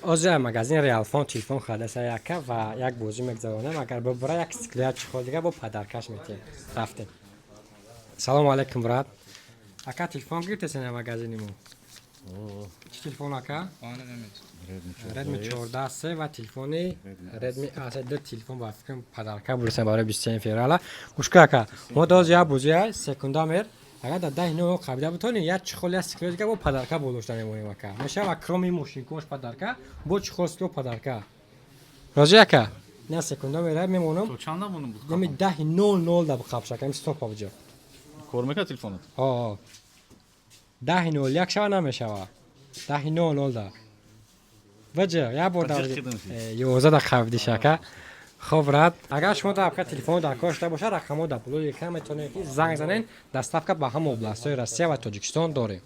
از مغازین ریالفون تلفن خریده یک و یک بازی میگذرونم اگر ببره یک سیکلت چخور دیگه با پدرکش میتیم رفتیم. سلام علیکم برات. اکا تلفن گرفته سن مغازینمون. چی تلفن اکا؟ ردمی 14 سه و تلفنی ردمی آسه دو تلفن با فکرم پدرکه برسه برای 25 فیرالا. گوش اکا ما داز یا بازی سکوندا میر اگر ده اینو قبیله بتونی یا چخولی سیکلت دیگه با پدرکه بولوشتن میمونیم اکا. میشه و کرومی ماشین کوش پدرکه با چخوستو پدرکه. راضی اکا؟ نه سکوندا میره میمونم. تو چند نمونم بود؟ نمی 10:00 دا بخوابش اکا استوپ آبجا. کورمکه تلفنت؟ آه 10:00 یک شب نمیشه و 10:00 دا. وجه یا بود یوزه دا خفدی شکه خب رد اگر شما در اپکا تلفن در کار داشته باشه رقمو در بلوی یکم میتونید زنگ زنین دستافک به هم اوبلاست‌های روسیه و تاجیکستان داره.